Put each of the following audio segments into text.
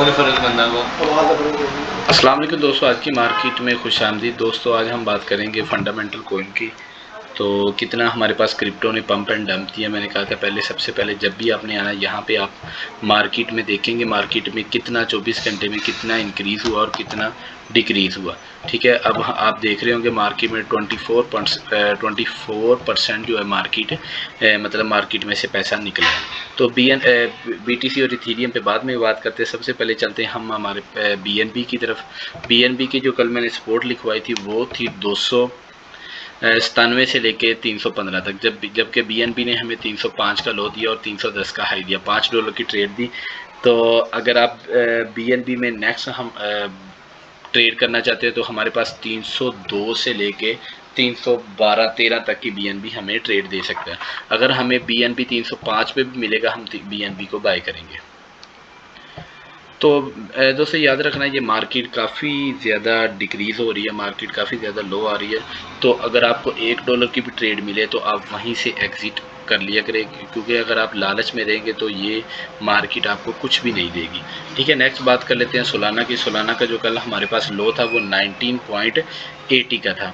अस्सलाम वालेकुम दोस्तों, आज की मार्केट में खुशामदीद। दोस्तों आज हम बात करेंगे फंडामेंटल कोइन की। तो कितना हमारे पास क्रिप्टो ने पंप एंड डंप दिया। मैंने कहा था सबसे पहले जब भी आपने आना यहाँ पे आप मार्केट में देखेंगे मार्केट में कितना 24 घंटे में कितना इंक्रीज़ हुआ और कितना डिक्रीज़ हुआ। ठीक है, अब आप देख रहे होंगे मार्केट में 24% जो है मार्केट मतलब मार्केट में से पैसा निकला है। तो BTC और इथेरियम पे बाद में बात करते हैं। सबसे पहले चलते हैं हम हमारे BNB की तरफ। BNB की जो कल मैंने सपोर्ट लिखवाई थी वो थी 297 से लेके 315 तक, जबकि BNB ने हमें 305 का लो दिया और 310 का हाई दिया। $5 की ट्रेड दी। तो अगर आप BNB में नेक्स्ट हम ट्रेड करना चाहते हैं तो हमारे पास 302 से लेके 312-13 तक की BNB हमें ट्रेड दे सकता है। अगर हमें BNB 305 पे भी मिलेगा हम BNB को बाय करेंगे। तो दोस्तों याद रखना ये मार्केट काफ़ी ज़्यादा डिक्रीज़ हो रही है, मार्केट काफ़ी ज़्यादा लो आ रही है। तो अगर आपको $1 की भी ट्रेड मिले तो आप वहीं से एग्ज़िट कर लिया करें, क्योंकि अगर आप लालच में रहेंगे तो ये मार्केट आपको कुछ भी नहीं देगी। ठीक है, नेक्स्ट बात कर लेते हैं सोलाना की। सोलाना का जो कल हमारे पास लो था वो 19.80 का था,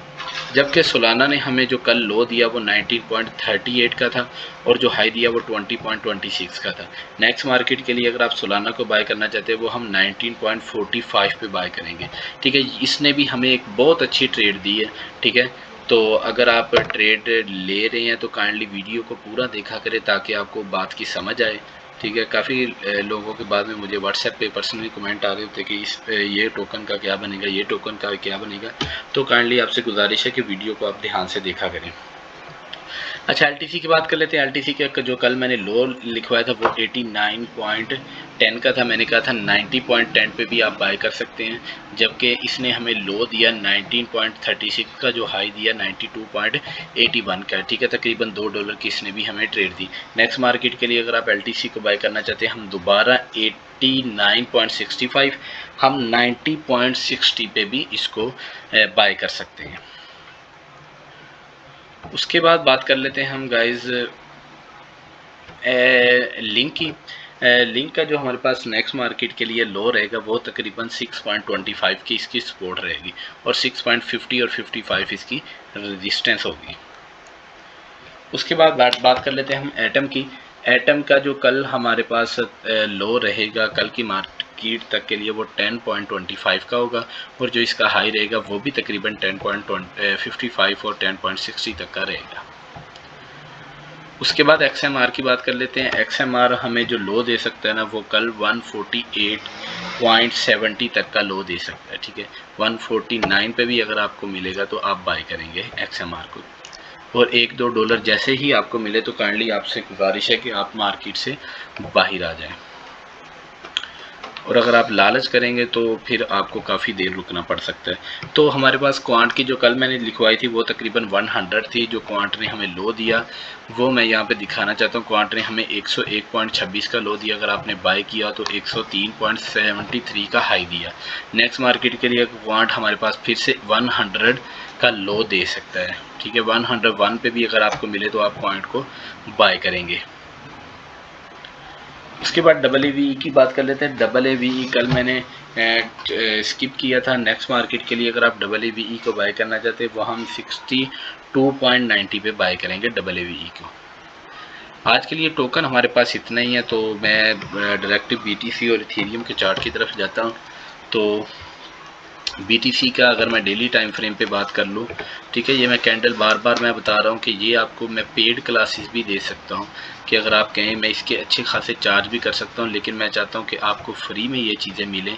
जबकि सोलाना ने हमें जो कल लो दिया वो 19.38 का था और जो हाई दिया वो 20.26 का था। नेक्स्ट मार्केट के लिए अगर आप सोलाना को बाय करना चाहते हैं वो हम 19.45 पे बाय करेंगे। ठीक है, इसने भी हमें एक बहुत अच्छी ट्रेड दी है। ठीक है, तो अगर आप ट्रेड ले रहे हैं तो काइंडली वीडियो को पूरा देखा करें ताकि आपको बात की समझ आए। ठीक है, काफ़ी लोगों के बाद में मुझे व्हाट्सएप पे पर्सनली कमेंट आ रहे थे कि ये टोकन का क्या बनेगा, ये टोकन का क्या बनेगा। तो काइंडली आपसे गुजारिश है कि वीडियो को आप ध्यान से देखा करें। अच्छा, LTC की बात कर लेते हैं। LTC का जो कल मैंने लो लिखवाया था वो 89.10 का था। मैंने कहा था 90.10 पे भी आप बाय कर सकते हैं, जबकि इसने हमें लो दिया 19.36 का, जो हाई दिया 92.81 का। ठीक है, तकरीबन $2 की इसने भी हमें ट्रेड दी। नेक्स्ट मार्केट के लिए अगर आप LTC को बाय करना चाहते हैं हम दोबारा 89.65 हम 90.60 पे भी इसको बाय कर सकते हैं। उसके बाद बात कर लेते हैं हम गाइस लिंक की। लिंक का जो हमारे पास नेक्स्ट मार्केट के लिए लो रहेगा वो तकरीबन 6.25 की इसकी सपोर्ट रहेगी और 6.50 और 55 इसकी रेजिस्टेंस होगी। उसके बाद बात कर लेते हैं हम एटम की। एटम का जो कल हमारे पास लो रहेगा कल की मार्केट तक के लिए वो 10.25 का होगा और जो इसका हाई रहेगा वो भी तकरीबन 10.55 और 10.60 तक का रहेगा। उसके बाद XMR की बात कर लेते हैं। XMR हमें जो लो दे सकता है ना वो कल 148.70 तक का लो दे सकता है। ठीक है, 149 पे भी अगर आपको मिलेगा तो आप बाय करेंगे XMR को, और $1-2 जैसे ही आपको मिले तो काइंडली आपसे गुजारिश है कि आप मार्केट से बाहर आ जाएं। और अगर आप लालच करेंगे तो फिर आपको काफ़ी देर रुकना पड़ सकता है। तो हमारे पास क्वांट की जो कल मैंने लिखवाई थी वो तकरीबन 100 थी। जो क्वांट ने हमें लो दिया वो मैं यहाँ पे दिखाना चाहता हूँ। क्वांट ने हमें 101.26 का लो दिया। अगर आपने बाय किया तो 103.73 का हाई दिया। नेक्स्ट मार्केट के लिए क्वांट हमारे पास फिर से 100 का लो दे सकता है। ठीक है, 101 पे भी अगर आपको मिले तो आप क्वांट को बाय करेंगे। उसके बाद AAVE की बात कर लेते हैं। AAVE कल मैंने स्किप किया था। नेक्स्ट मार्केट के लिए अगर आप AAVE को बाय करना चाहते हैं वो हम 62.90 पे बाय करेंगे AAVE को। आज के लिए टोकन हमारे पास इतना ही है, तो मैं डायरेक्ट BTC और इथेरियम के चार्ट की तरफ जाता हूँ। तो BTC का अगर मैं डेली टाइम फ्रेम पे बात कर लूँ, ठीक है, ये मैं कैंडल बार बार मैं बता रहा हूँ कि ये आपको मैं पेड क्लासेस भी दे सकता हूँ कि अगर आप कहें मैं इसके अच्छे खासे चार्ज भी कर सकता हूँ, लेकिन मैं चाहता हूँ कि आपको फ्री में ये चीज़ें मिलें।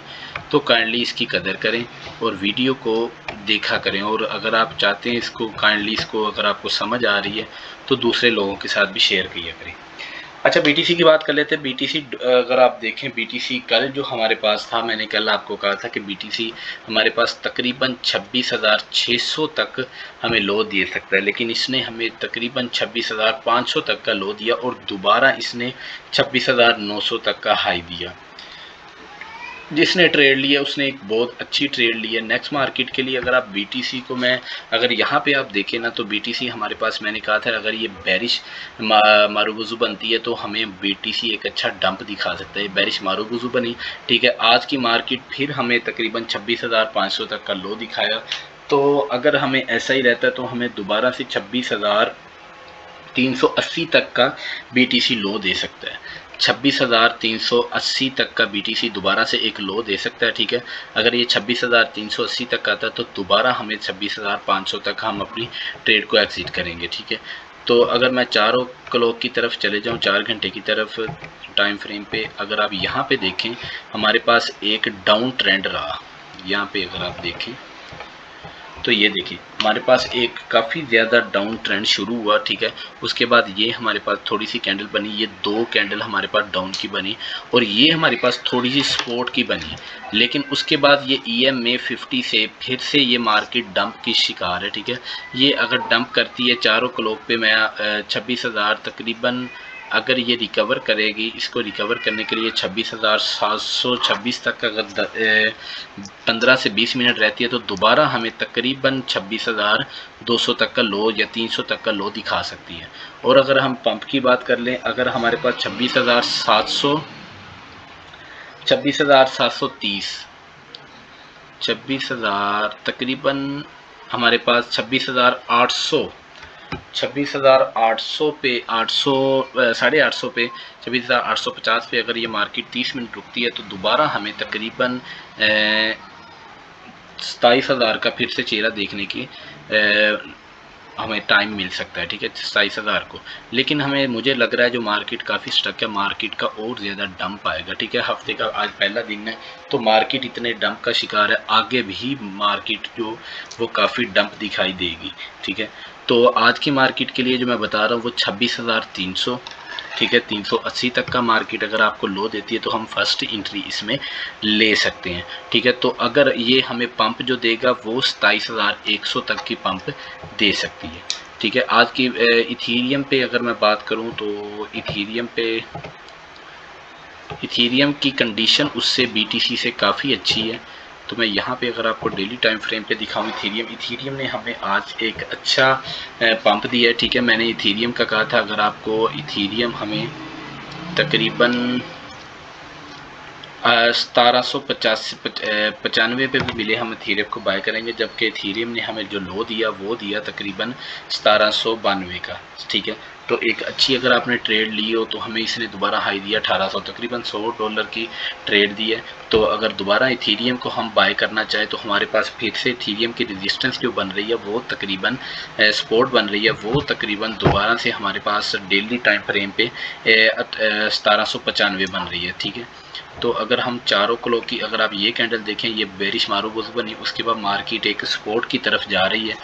तो काइंडली इसकी कदर करें और वीडियो को देखा करें, और अगर आप चाहते हैं इसको काइंडली इसको अगर आपको समझ आ रही है तो दूसरे लोगों के साथ भी शेयर किया करें। अच्छा, BTC की बात कर लेते हैं। BTC अगर आप देखें BTC कल जो हमारे पास था, मैंने कल आपको कहा था कि BTC हमारे पास तकरीबन 26,600 तक हमें लो दे सकता है, लेकिन इसने हमें तकरीबन 26,500 तक का लो दिया और दोबारा इसने 26,900 तक का हाई दिया। जिसने ट्रेड लिया उसने एक बहुत अच्छी ट्रेड ली है। नेक्स्ट मार्केट के लिए अगर आप बीटीसी को मैं अगर यहाँ पे आप देखें ना, तो बीटीसी हमारे पास मैंने कहा था अगर ये बेरिश मारूगुजू बनती है तो हमें बीटीसी एक अच्छा डंप दिखा सकता है। बेरिश मारूगुजू बनी, ठीक है। आज की मार्केट फिर हमें तकरीबन 26,500 तक का लो दिखाया। तो अगर हमें ऐसा ही रहता है तो हमें दोबारा से 26,380 तक का बीटीसी लो दे सकता है। 26,380 तक का बीटीसी दोबारा से एक लो दे सकता है, ठीक है। अगर ये 26,380 तक आता है तो दोबारा हमें 26,500 तक हम अपनी ट्रेड को एग्जिट करेंगे, ठीक है। तो अगर मैं चारों क्लॉक की तरफ चले जाऊं, 4 घंटे की तरफ टाइम फ्रेम पे, अगर आप यहाँ पे देखें हमारे पास एक डाउन ट्रेंड रहा। यहाँ पे अगर आप देखें तो ये देखिए हमारे पास एक काफ़ी ज़्यादा डाउन ट्रेंड शुरू हुआ, ठीक है। उसके बाद ये हमारे पास थोड़ी सी कैंडल बनी, ये 2 कैंडल हमारे पास डाउन की बनी और ये हमारे पास थोड़ी सी सपोर्ट की बनी। लेकिन उसके बाद ये EMA 50 से फिर से ये मार्केट डंप की शिकार है, ठीक है। ये अगर डंप करती है चारों क्लॉक पे, मैं 26,000 तकरीबन अगर ये रिकवर करेगी, इसको रिकवर करने के लिए 26,726 तक अगर 15 से 20 मिनट रहती है तो दोबारा हमें तकरीबन 26,200 तक का लो या 300 तक का लो दिखा सकती है। और अगर हम पंप की बात कर लें, अगर हमारे पास 26,730 26,000 तकरीबन हमारे पास 26,800 पे 800 850 पे 26,850 पे अगर ये मार्केट 30 मिनट रुकती है तो दोबारा हमें तकरीबन 27,000 का फिर से चेहरा देखने की हमें टाइम मिल सकता है, ठीक है, 27,000 को। लेकिन हमें मुझे लग रहा है जो मार्केट काफ़ी स्टक है, मार्केट का और ज़्यादा डंप आएगा, ठीक है। हफ्ते का आज पहला दिन है तो मार्केट इतने डंप का शिकार है, आगे भी मार्केट जो वो काफ़ी डंप दिखाई देगी, ठीक है। तो आज की मार्केट के लिए जो मैं बता रहा हूँ वो 26,300, ठीक है। 380 तक का मार्केट अगर आपको लो देती है तो हम फर्स्ट एंट्री इसमें ले सकते हैं, ठीक है। तो अगर ये हमें पंप जो देगा वो 27,100 तक की पंप दे सकती है, ठीक है। आज की इथीरियम पे अगर मैं बात करूं तो इथीरियम की कंडीशन उससे BTC से काफ़ी अच्छी है। तो मैं यहाँ पे अगर आपको डेली टाइम फ्रेम पे दिखाऊं, इथीरियम ने हमें आज एक अच्छा पंप दिया है, ठीक है। मैंने इथीरियम का कहा था अगर आपको इथीरियम हमें तकरीबन 1795 पे भी मिले हम इथीरियम को बाय करेंगे, जबकि इथीरियम ने हमें जो लो दिया वो दिया तकरीबन 1792 का, ठीक है। तो एक अच्छी अगर आपने ट्रेड ली हो तो हमें इसने दोबारा हाई दिया 1800, तकरीबन $100 की ट्रेड दी है। तो अगर दोबारा इथीरियम को हम बाय करना चाहें तो हमारे पास फिर से इथीरियम की रेजिस्टेंस जो बन रही है वो तकरीबन सपोर्ट बन रही है, वो तकरीबन दोबारा से हमारे पास डेली टाइम फ्रेम पे 1795 बन रही है, ठीक है। तो अगर हम चारों क्लॉक की अगर आप ये कैंडल देखें, ये बेरिश मारूगुज बनी, उसके बाद मार्केट एक सपोर्ट की तरफ जा रही है।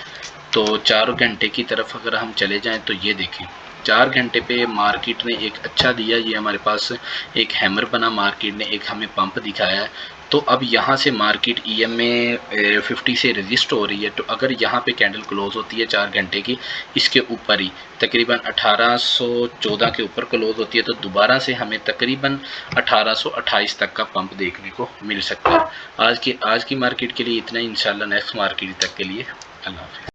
तो 4 घंटे की तरफ अगर हम चले जाएं तो ये देखें 4 घंटे पे मार्केट ने एक अच्छा दिया, ये हमारे पास एक हैमर बना, मार्केट ने एक हमें पंप दिखाया है। तो अब यहाँ से मार्केट EMA 50 से रजिस्ट हो रही है। तो अगर यहाँ पे कैंडल क्लोज होती है 4 घंटे की इसके ऊपर ही तकरीबन 1814 के ऊपर क्लोज होती है तो दोबारा से हमें तकरीबन 1828 तक का पंप देखने को मिल सकता है। आज की मार्केट के लिए इतना ही, इंशाल्लाह नेक्स्ट मार्केट तक के लिए अल्लाह हाफ़िज़।